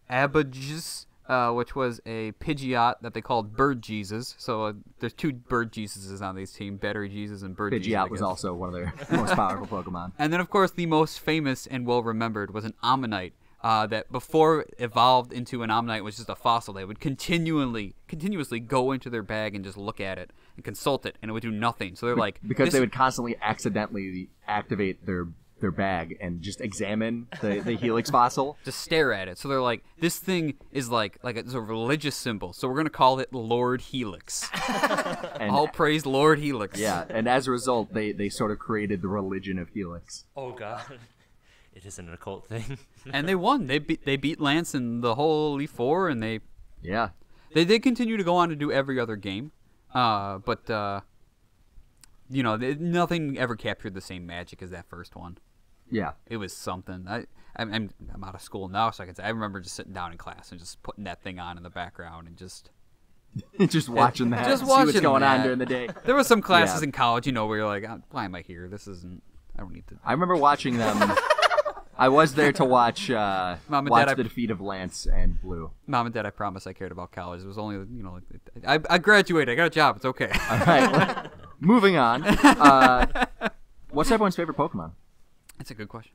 Speaker 1: Abadjus, which was a Pidgeot that they called Bird Jesus. So there's two Bird Jesuses on these team, Battery Jesus and Bird Jesus.
Speaker 2: Pidgeot was also one of their most powerful Pokemon.
Speaker 1: And then, of course, the most famous and well-remembered was an Ammonite. That before it evolved into an Ammonite was just a fossil. They would continuously go into their bag and just look at it and consult it, and it would do nothing. So they're like...
Speaker 2: Because they would constantly accidentally activate their bag and just examine the Helix fossil.
Speaker 1: Just stare at it. So they're like, this thing is like it's a religious symbol, so we're going to call it Lord Helix.
Speaker 2: And,
Speaker 1: All praise Lord Helix.
Speaker 2: yeah, and as a result, they sort of created the religion of Helix.
Speaker 4: Oh, God. It isn't an occult thing.
Speaker 1: And they won. They beat Lance in the whole Elite Four, and they did continue to go on to do every other game. But you know, nothing ever captured the same magic as that first one.
Speaker 2: Yeah.
Speaker 1: It was something. I'm out of school now, so I can say I remember just sitting down in class and just putting that thing on in the background and just
Speaker 2: just watching that.
Speaker 1: Just
Speaker 2: see
Speaker 1: watching
Speaker 2: what's going on
Speaker 1: that.
Speaker 2: during the day.
Speaker 1: There were some classes
Speaker 2: Yeah.
Speaker 1: in college, you know, where you're like, why am I here? This isn't. I don't need to.
Speaker 2: I remember watching them. I was there to watch
Speaker 1: Mom and
Speaker 2: watch
Speaker 1: Dad,
Speaker 2: the defeat of Lance and Blue.
Speaker 1: Mom and Dad, I promise I cared about college. It was only, you know, I graduated. I got a job. It's okay.
Speaker 2: All right. Moving on. What's everyone's favorite Pokemon?
Speaker 1: That's a good question.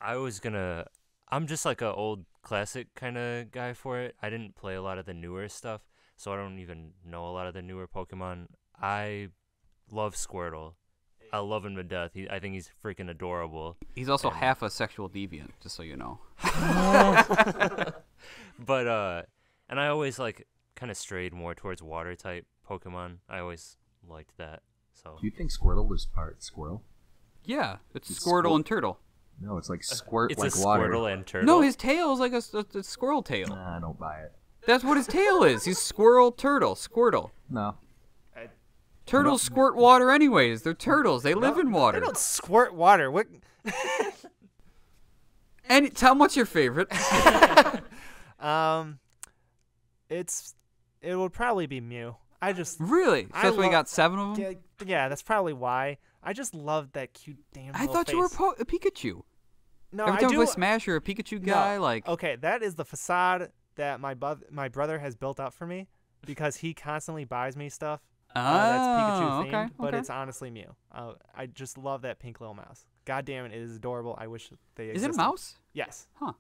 Speaker 4: I'm just like a old classic kind of guy for it. I didn't play a lot of the newer stuff, so I don't even know a lot of the newer Pokemon. I love Squirtle. I love him to death. I think he's freaking adorable.
Speaker 1: He's also half a sexual deviant, just so you know.
Speaker 4: But and I always like kind of strayed more towards water type Pokemon. I always liked that. So
Speaker 2: Do you think Squirtle was part squirrel?
Speaker 1: Yeah, it's Squirtle and Turtle.
Speaker 2: No, it's like squirt
Speaker 4: it's
Speaker 2: like
Speaker 4: a
Speaker 2: water.
Speaker 4: Squirtle and Turtle.
Speaker 1: No, his tail's like a squirrel tail.
Speaker 2: Nah, I don't buy it.
Speaker 1: That's what his tail is. He's Squirrel, Turtle, Squirtle.
Speaker 2: No.
Speaker 1: Turtles squirt water anyways. They're turtles. They live in water.
Speaker 3: They don't squirt water. What?
Speaker 1: And tell them what's your favorite.
Speaker 3: It would probably be Mew. I just
Speaker 1: Really? So
Speaker 3: I
Speaker 1: that's why you
Speaker 3: lo-
Speaker 1: got 7 of them?
Speaker 3: yeah, that's probably why. I just love that cute damn.
Speaker 1: I
Speaker 3: little
Speaker 1: thought you were
Speaker 3: face.
Speaker 1: a Pikachu.
Speaker 3: No,
Speaker 1: Every
Speaker 3: I
Speaker 1: time
Speaker 3: do.
Speaker 1: we play Smash, you're a Pikachu guy.
Speaker 3: No.
Speaker 1: Like,
Speaker 3: Okay, that is the facade that my brother has built up for me because he constantly buys me stuff that's Pikachu themed,
Speaker 1: okay,
Speaker 3: but
Speaker 1: okay.
Speaker 3: it's honestly Mew. I just love that pink little mouse. God damn it, it is adorable. I wish they
Speaker 1: Is
Speaker 3: existed.
Speaker 1: it a mouse?
Speaker 3: Yes.
Speaker 1: Huh.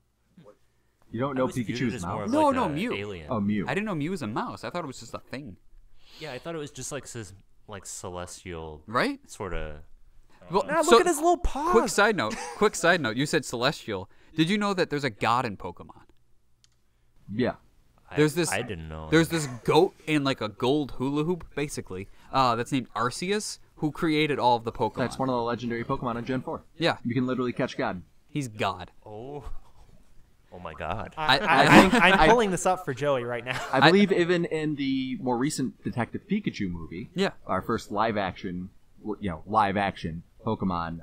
Speaker 2: You don't
Speaker 4: I
Speaker 2: know
Speaker 4: always viewed it
Speaker 2: Pikachu's
Speaker 4: as more
Speaker 2: mouse?
Speaker 4: of
Speaker 1: No,
Speaker 4: like
Speaker 1: no,
Speaker 4: a
Speaker 1: Mew.
Speaker 4: Alien.
Speaker 2: Oh, Mew.
Speaker 1: I didn't know Mew was a mouse. I thought it was just a thing.
Speaker 4: Yeah, I thought it was just like this, like celestial
Speaker 1: Right?
Speaker 4: sort of.
Speaker 1: Well,
Speaker 3: Now
Speaker 1: so,
Speaker 3: look at his little paws.
Speaker 1: quick side note. You said celestial. Did you know that there's a god in Pokemon?
Speaker 2: Yeah.
Speaker 1: There's this.
Speaker 4: I didn't know.
Speaker 1: There's this goat in like a gold hula hoop, basically. That's named Arceus, who created all of the Pokemon.
Speaker 2: That's one of the legendary Pokemon on Gen 4.
Speaker 1: Yeah,
Speaker 2: You can literally catch God.
Speaker 1: he's God.
Speaker 4: Oh my God.
Speaker 3: I'm pulling this up for Joey right now.
Speaker 2: I believe even in the more recent Detective Pikachu movie,
Speaker 1: Yeah.
Speaker 2: our first live action Pokemon,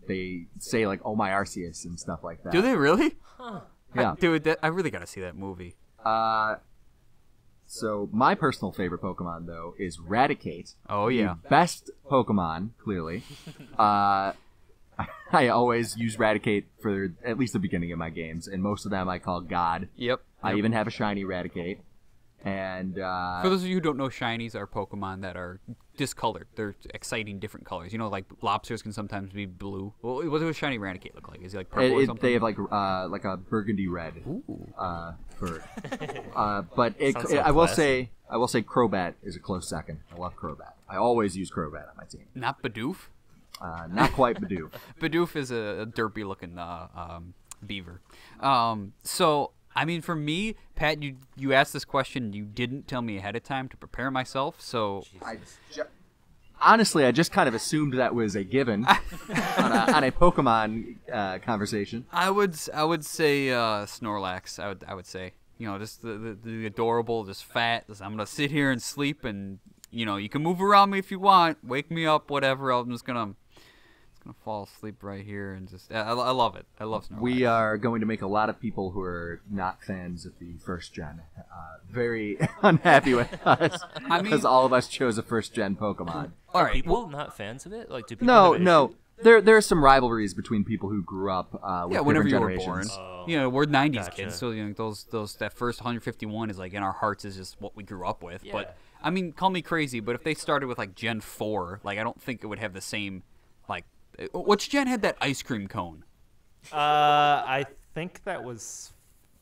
Speaker 2: they say like, "Oh my Arceus" and stuff like that.
Speaker 1: Do they really?
Speaker 2: Yeah.
Speaker 1: Dude, I really gotta see that movie.
Speaker 2: So my personal favorite Pokemon though is Raticate.
Speaker 1: Oh yeah.
Speaker 2: The best Pokemon, clearly. I always use Raticate for at least the beginning of my games, and most of them I call God.
Speaker 1: Yep.
Speaker 2: I even have a shiny Raticate. And
Speaker 1: For those of you who don't know, shinies are Pokemon that are discolored. They're exciting different colors. You know, like lobsters can sometimes be blue. Well, what does a shiny Raticate look like? Is he like purple or something?
Speaker 2: they have like a burgundy red fur. But
Speaker 4: Sounds so
Speaker 2: I will
Speaker 4: classy.
Speaker 2: say Crobat is a close second. I love Crobat. I always use Crobat on my team.
Speaker 1: Not Bidoof.
Speaker 2: Not quite Bidoof.
Speaker 1: Bidoof is a derpy looking beaver. So I mean, for me, Pat, you asked this question. You didn't tell me ahead of time to prepare myself. So
Speaker 2: Honestly, I just kind of assumed that was a given on a Pokemon conversation.
Speaker 1: I would say Snorlax. I would say, you know, just the adorable, just fat. I'm gonna sit here and sleep, and you know, you can move around me if you want, wake me up, whatever. I'm just gonna fall asleep right here and just. I love it. I love Snorlax.
Speaker 2: We are going to make a lot of people who are not fans of the first gen very unhappy with us because all of us chose a first gen Pokemon.
Speaker 1: All
Speaker 4: Are
Speaker 1: right.
Speaker 4: people not fans of it? Like, do people
Speaker 2: No,
Speaker 4: have an
Speaker 2: no.
Speaker 4: issue?
Speaker 2: There are some rivalries between people who grew up with
Speaker 1: Yeah, whenever
Speaker 2: different
Speaker 1: you were born.
Speaker 2: generations.
Speaker 1: You know, we're 90s
Speaker 4: Gotcha.
Speaker 1: kids, so you know those that first 151 is like in our hearts is just what we grew up with.
Speaker 4: Yeah.
Speaker 1: But I mean, call me crazy, but if they started with like Gen 4, like I don't think it would have the same like which gen had that ice cream cone?
Speaker 3: I think that was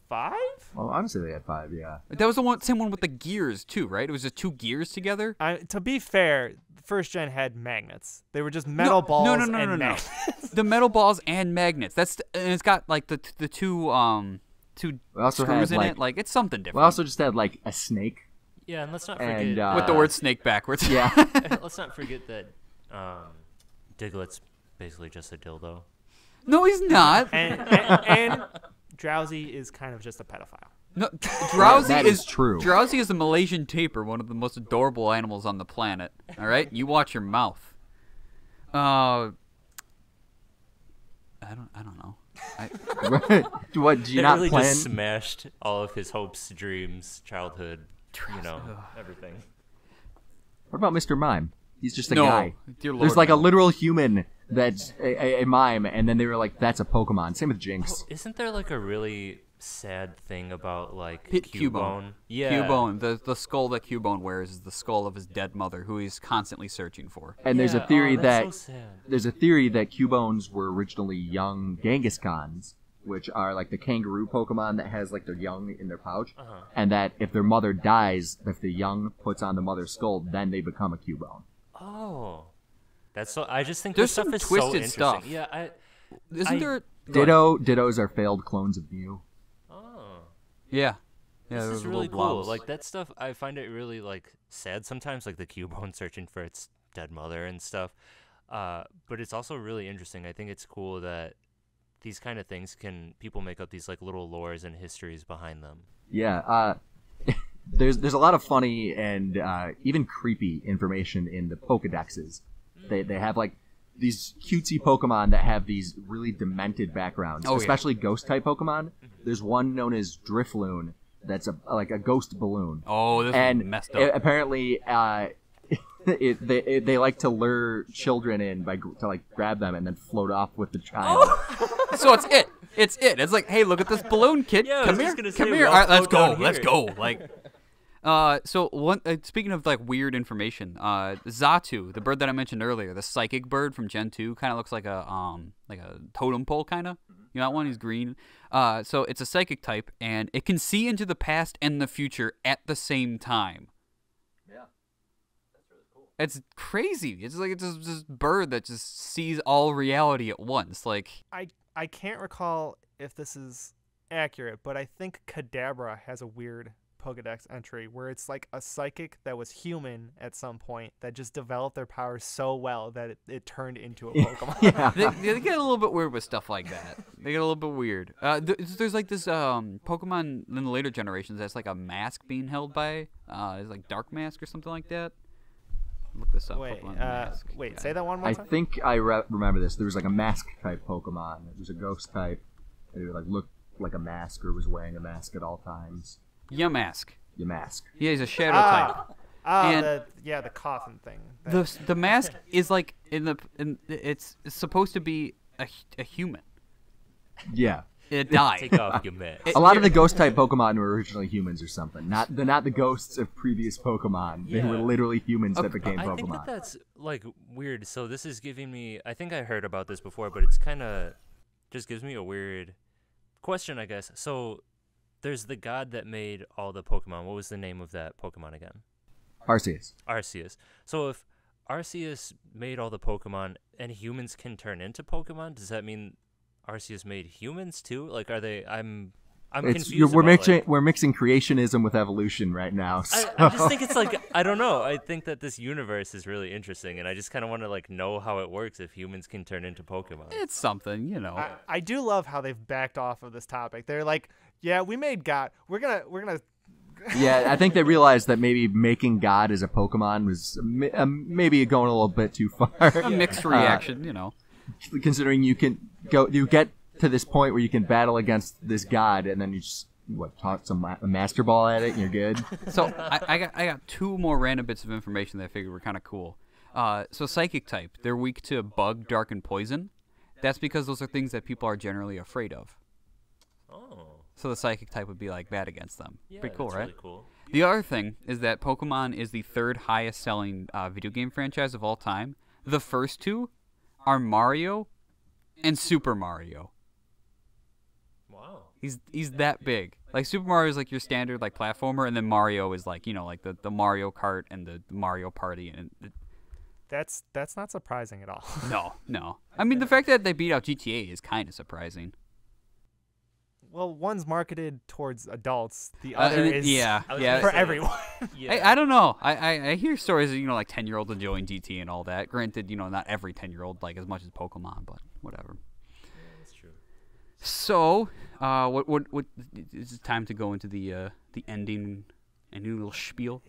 Speaker 3: 5.
Speaker 2: Well, honestly, they had 5, yeah.
Speaker 1: That was the same one with the gears too, right? It was just 2 gears together.
Speaker 3: To be fair, first gen had magnets. They were just metal balls.
Speaker 1: No.
Speaker 3: and magnets.
Speaker 1: The metal balls and magnets. And it's got like the two
Speaker 2: We also
Speaker 1: screws
Speaker 2: had,
Speaker 1: in
Speaker 2: like-
Speaker 1: it. Like it's something different.
Speaker 2: We also just had like a snake.
Speaker 4: Yeah, and let's not
Speaker 2: And,
Speaker 4: forget.
Speaker 1: with the word snake backwards.
Speaker 2: Yeah.
Speaker 4: let's not forget that Diglett's basically just a dildo.
Speaker 1: No, he's not.
Speaker 3: and Drowsy is kind of just a pedophile.
Speaker 1: No, Drowsy
Speaker 2: That is true.
Speaker 1: Drowsy is a Malaysian tapir, one of the most adorable animals on the planet. All right, you watch your mouth. I don't know.
Speaker 2: What do you
Speaker 4: It
Speaker 2: not
Speaker 4: really
Speaker 2: plan?
Speaker 4: just smashed all of his hopes, dreams, childhood, everything.
Speaker 2: What about Mr. Mime? He's just a
Speaker 1: No,
Speaker 2: guy.
Speaker 1: dear Lord,
Speaker 2: There's like
Speaker 1: no.
Speaker 2: a literal human that's a mime, and then they were like, "That's a Pokemon." Same with Jinx.
Speaker 4: Isn't there like a really sad thing about like
Speaker 1: Cubone.
Speaker 4: Cubone? Yeah.
Speaker 1: Cubone, the skull that Cubone wears is the skull of his dead mother, who he's constantly searching for.
Speaker 2: And there's a
Speaker 4: Yeah,
Speaker 2: theory
Speaker 4: that's
Speaker 2: that
Speaker 4: so sad.
Speaker 2: there's a theory that Cubones were originally young Kangaskhans, which are like the kangaroo Pokemon that has like their young in their pouch, and that if their mother dies, if the young puts on the mother's skull, then they become a Cubone.
Speaker 4: Oh, that's so. I just think
Speaker 1: There's
Speaker 4: this stuff
Speaker 1: some
Speaker 4: is so
Speaker 1: twisted
Speaker 4: interesting.
Speaker 1: stuff.
Speaker 4: Yeah,
Speaker 1: Isn't there?
Speaker 2: Dittos are failed clones of Mew.
Speaker 4: Oh,
Speaker 1: Yeah. Yeah,
Speaker 4: this
Speaker 1: those
Speaker 4: is
Speaker 1: little
Speaker 4: really cool.
Speaker 1: blobs.
Speaker 4: Like that stuff, I find it really like sad sometimes, like the Cubone searching for its dead mother and stuff. But it's also really interesting. I think it's cool that these kind of things people make up these like little lores and histories behind them.
Speaker 2: Yeah, there's a lot of funny and even creepy information in the Pokedexes. They have like these cutesy Pokemon that have these really demented backgrounds,
Speaker 1: Oh, yeah.
Speaker 2: especially ghost type Pokemon. There's one known as Drifloon that's like a ghost balloon.
Speaker 1: Oh, this is
Speaker 2: And
Speaker 1: messed up.
Speaker 2: apparently, they like to lure children in to like grab them and then float off with the child.
Speaker 1: So it's it. It's like, hey, look at this balloon, kid.
Speaker 4: Yeah, I
Speaker 1: Come
Speaker 4: was
Speaker 1: here.
Speaker 4: just gonna
Speaker 1: Come
Speaker 4: say,
Speaker 1: here.
Speaker 4: we all
Speaker 1: All right, let's
Speaker 4: float
Speaker 1: go.
Speaker 4: down
Speaker 1: Let's
Speaker 4: here.
Speaker 1: go. Like, so one. Speaking of like weird information, Xatu, the bird that I mentioned earlier, the psychic bird from Gen 2, kind of looks like a totem pole, kind of. You know that one? He's green. So it's a psychic type, and it can see into the past and the future at the same time. It's crazy. It's like it's just this bird that just sees all reality at once. Like,
Speaker 3: I can't recall if this is accurate, but I think Kadabra has a weird Pokedex entry where it's like a psychic that was human at some point that just developed their powers so well that it turned into a Pokemon.
Speaker 2: Yeah.
Speaker 1: they get a little bit weird with stuff like that. They get a little bit weird. There's like this Pokemon in the later generations that's like a mask being held by. It's like Dark Mask or something like that. Look this up.
Speaker 3: Wait,
Speaker 1: Pokemon Mask.
Speaker 3: say that one more
Speaker 2: I
Speaker 3: time.
Speaker 2: think I remember this. There was like a mask type Pokemon. There was a ghost type. It would like look like a mask or was wearing a mask at all times.
Speaker 1: Yamask.
Speaker 2: Your mask.
Speaker 1: Yeah, he's a shadow type. And
Speaker 3: the coffin thing.
Speaker 1: the mask is like it's supposed to be a human.
Speaker 2: Yeah.
Speaker 1: It died.
Speaker 4: Take off your mask.
Speaker 2: A lot of the ghost type Pokemon were originally humans or something. Not the ghosts of previous Pokemon. They were
Speaker 4: Yeah.
Speaker 2: literally humans that became
Speaker 4: I
Speaker 2: Pokemon.
Speaker 4: think that's like weird. So this is giving me. I think I heard about this before, but it's kind of just gives me a weird question, I guess. So there's the god that made all the Pokemon. What was the name of that Pokemon again?
Speaker 2: Arceus.
Speaker 4: Arceus. So if Arceus made all the Pokemon and humans can turn into Pokemon, does that mean Arceus made humans too? Like, are they? I'm confused.
Speaker 2: We're mixing creationism with evolution right now. So.
Speaker 4: I just think it's like I don't know. I think that this universe is really interesting, and I just kind of want to like know how it works if humans can turn into Pokemon.
Speaker 1: It's something, you know.
Speaker 3: I do love how they've backed off of this topic. They're like, yeah, we made God. We're gonna.
Speaker 2: Yeah, I think they realized that maybe making God as a Pokemon was maybe going a little bit too far.
Speaker 1: A mixed reaction, you know.
Speaker 2: Considering you get to this point where you can battle against this god, and then you just toss a master ball at it, and you're good.
Speaker 1: So I got two more random bits of information that I figured were kind of cool. So psychic type, they're weak to bug, dark, and poison. That's because those are things that people are generally afraid of.
Speaker 4: Oh,
Speaker 1: So the psychic type would be like bad against them.
Speaker 4: yeah,
Speaker 1: Pretty cool,
Speaker 4: that's
Speaker 1: right?
Speaker 4: really cool.
Speaker 1: The other thing is that Pokemon is the third highest selling video game franchise of all time. The first two are Mario and Super Mario.
Speaker 4: Wow.
Speaker 1: He's that big. Like Super Mario is like your standard like platformer, and then Mario is like, you know, like the Mario Kart and the Mario Party. And
Speaker 3: That's not surprising at all.
Speaker 1: no. I mean, the fact that they beat out GTA is kind of surprising.
Speaker 3: Well, one's marketed towards adults. The other is
Speaker 1: yeah.
Speaker 3: for everyone.
Speaker 4: Yeah.
Speaker 1: I don't know. I hear stories of, you know, like 10-year-olds enjoying GT and all that. Granted, you know, not every 10-year-old like as much as Pokemon, but whatever.
Speaker 4: That's true.
Speaker 1: So, what is it time to go into the ending little spiel?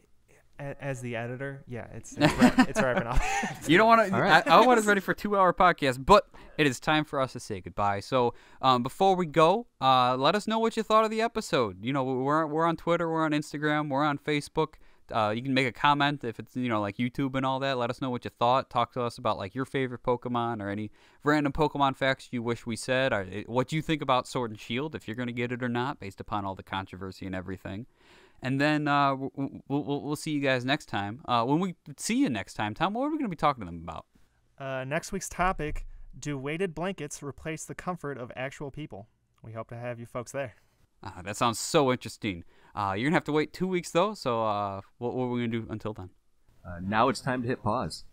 Speaker 3: As the editor, yeah, it's wrapping up.
Speaker 1: You don't want to.
Speaker 2: All right.
Speaker 1: I want us ready for a 2-hour podcast, but it is time for us to say goodbye. So, before we go, let us know what you thought of the episode. You know, we're on Twitter, we're on Instagram, we're on Facebook. You can make a comment if it's like YouTube and all that. Let us know what you thought. Talk to us about like your favorite Pokemon or any random Pokemon facts you wish we said. Or what you think about Sword and Shield, if you're going to get it or not, based upon all the controversy and everything. And then we'll see you guys next time. When we see you next time, Tom, what are we going to be talking to them about?
Speaker 3: Next week's topic: do weighted blankets replace the comfort of actual people? We hope to have you folks there.
Speaker 1: That sounds so interesting. You're going to have to wait 2 weeks, though. So what are we going to do until then?
Speaker 2: Now it's time to hit pause.